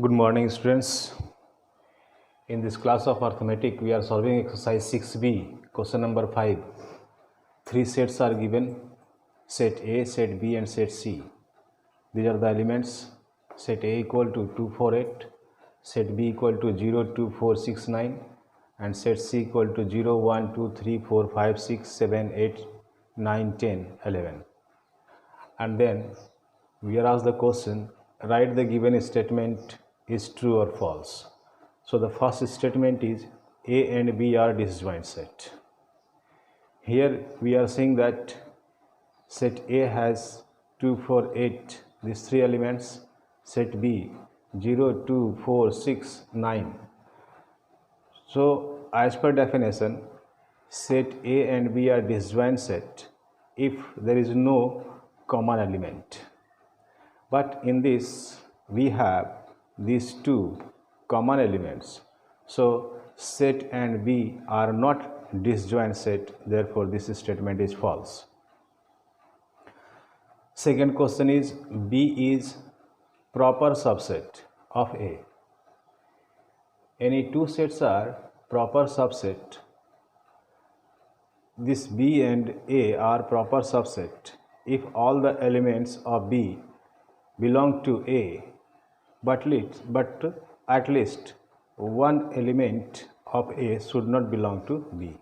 Good morning, students. In this class of arithmetic, we are solving exercise 6b, question number 5. Three sets are given, set A, set B and set C. These are the elements. Set A equal to 2, 4, 8, set B equal to 0, 2, 4, 6, 9 and set C equal to 0, 1, 2, 3, 4, 5, 6, 7, 8, 9, 10, 11. And then we are asked the question, write the given statement is true or false. So the first statement is A and B are disjoint set. Here we are saying that set A has 2, 4, 8, these three elements, set B 0, 2, 4, 6, 9. So as per definition, set A and B are disjoint set if there is no common element. But in this we have these two common elements. So set and B are not disjoint set, therefore this statement is false. Second question is B is proper subset of A. Any two sets are proper subset. This B and A are proper subset if all the elements of B belong to A, but at least one element of A should not belong to B.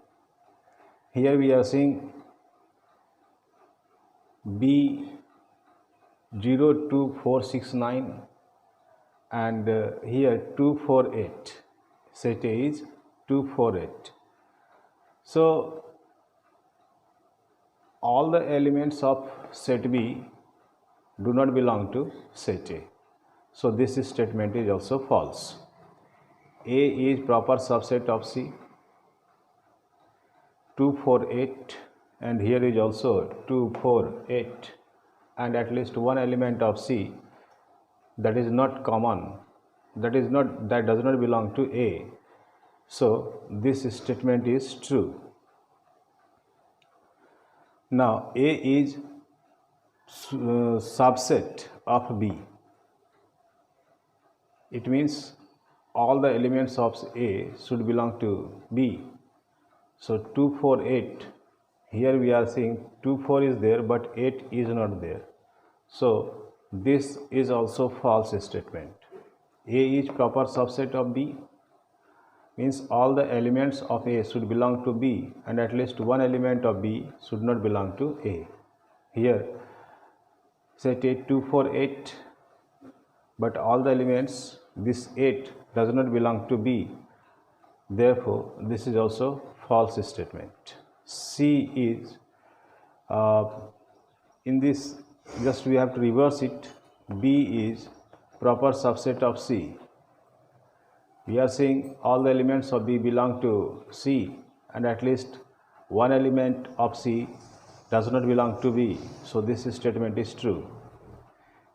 Here we are seeing B 0, 2, 4, 6, 9 and here 2, 4, 8. Set A is 2, 4, 8. So all the elements of set B do not belong to set A. So this statement is also false. A is proper subset of C, 2, 4, 8 and here is also 2, 4, 8 and at least one element of C that is not common, that does not belong to A. So this statement is true. Now A is subset of B. It means all the elements of A should belong to B. So 2, 4, 8. Here we are saying 2, 4 is there but 8 is not there. So this is also false statement. A is proper subset of B means all the elements of A should belong to B and at least one element of B should not belong to A. Here set A 2, 4, 8 but all the elements, this 8 does not belong to B, therefore this is also false statement. C is in this, just we have to reverse it. B is proper subset of C. We are saying all the elements of B belong to C and at least one element of C does not belong to B, so this statement is true.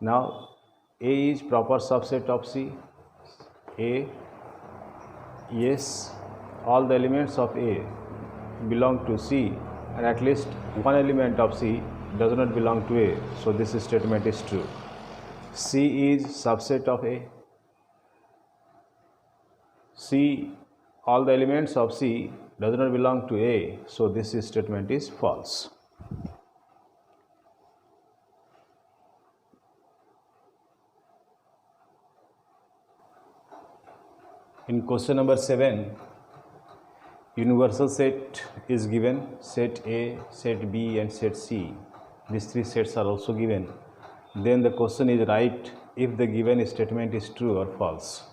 Now A is proper subset of C. A, yes, all the elements of A belong to C and at least one element of C does not belong to A, so this statement is true. C is subset of A. C, all the elements of C does not belong to A, so this statement is false. In question number 7, universal set is given, set A, set B and set C. These three sets are also given. Then the question is write if the given statement is true or false.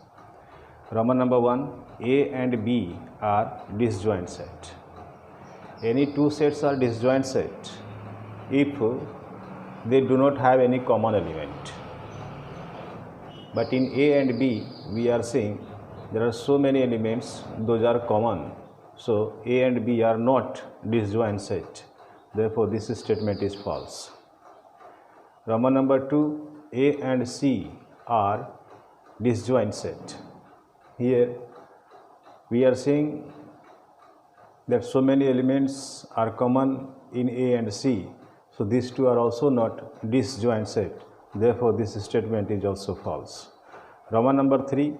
Roman number 1, A and B are disjoint set. Any two sets are disjoint set if they do not have any common element. But in A and B we are saying there are so many elements, those are common. So A and B are not disjoint set. Therefore this statement is false. Roman number 2, A and C are disjoint set. Here we are saying that so many elements are common in A and C. So these two are also not disjoint set. Therefore this statement is also false. Roman number 3,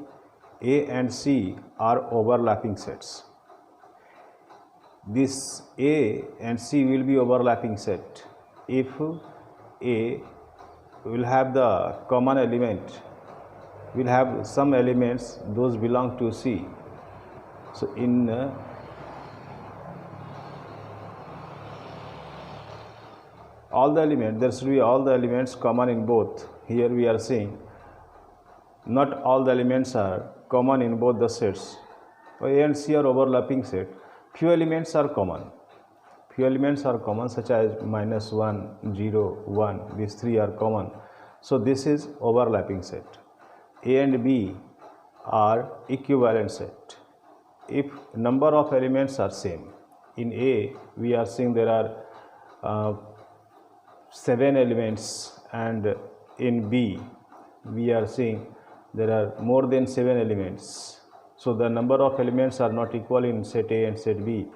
A and C are overlapping sets. This A and C will be overlapping set if A will have the common element, will have some elements those belong to C. So in all the elements, there should be all the elements common in both. Here we are saying not all the elements are common in both the sets. A and C are overlapping set. Few elements are common. Few elements are common, such as -1, 0, 1. These three are common. So this is overlapping set. A and B are equivalent set. If number of elements are same, in A we are seeing there are 7 elements, and in B we are seeing there are more than 7 elements. So the number of elements are not equal in set A and set B.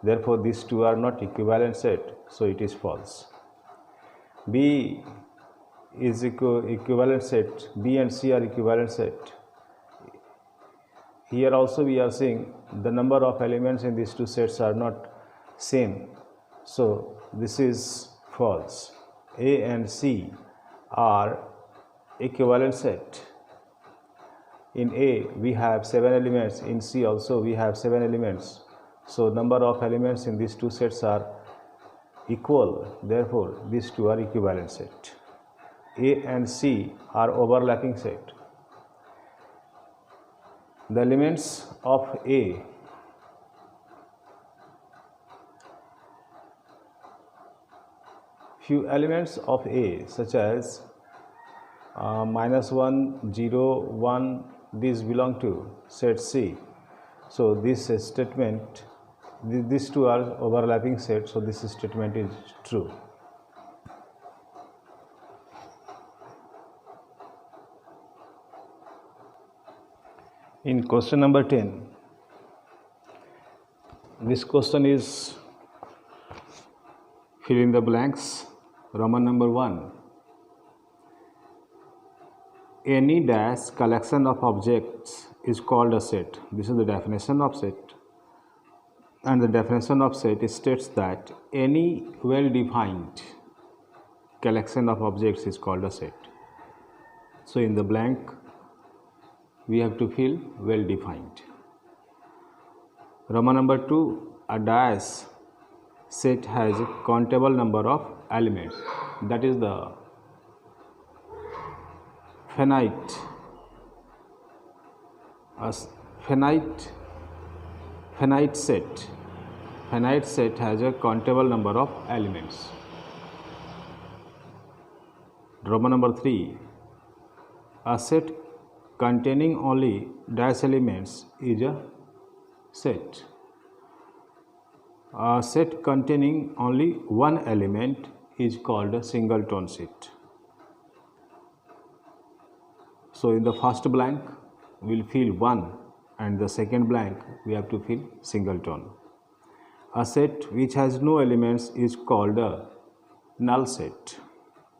Therefore these two are not equivalent set, so it is false. B is equivalent set. B and C are equivalent set. Here also we are seeing the number of elements in these two sets are not same, so this is false. A and C are equivalent set. In A we have 7 elements, in C also we have 7 elements, so number of elements in these two sets are equal, therefore these two are equivalent set. A and C are overlapping set. The elements of A few elements of A such as -1, 0, 1, these belong to set C. So this statement, these two are overlapping sets, so this statement is true. In question number 10, this question is fill in the blanks. Roman number 1. Any dash collection of objects is called a set. This is the definition of set, and the definition of set states that any well-defined collection of objects is called a set. So in the blank we have to fill well-defined. Roman number 2. A dash set has a countable number of elements, that is the finite. A finite set has a countable number of elements. Roman number 3. A set containing only dash elements is a set. A set containing only one element is called a singleton set. So in the first blank we will fill 1, and the second blank we have to fill singleton. A set which has no elements is called a null set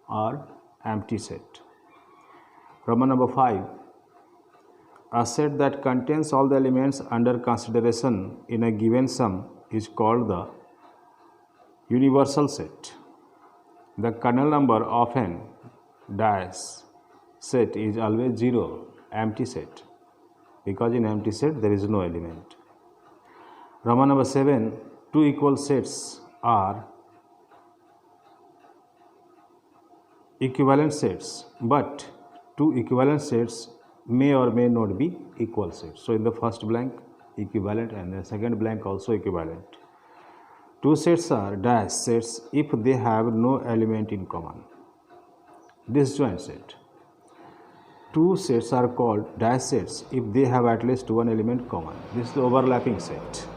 or empty set. Roman number 5. A set that contains all the elements under consideration in a given sum is called the universal set. The kernel number of an dash set is always 0, empty set, because in empty set there is no element. Roman number 7. Two equal sets are equivalent sets, but two equivalent sets may or may not be equal sets. So in the first blank equivalent, and the second blank also equivalent. Two sets are dash sets if they have no element in common. Disjoint set. Two sets are called dash sets if they have at least one element common. This is the overlapping set.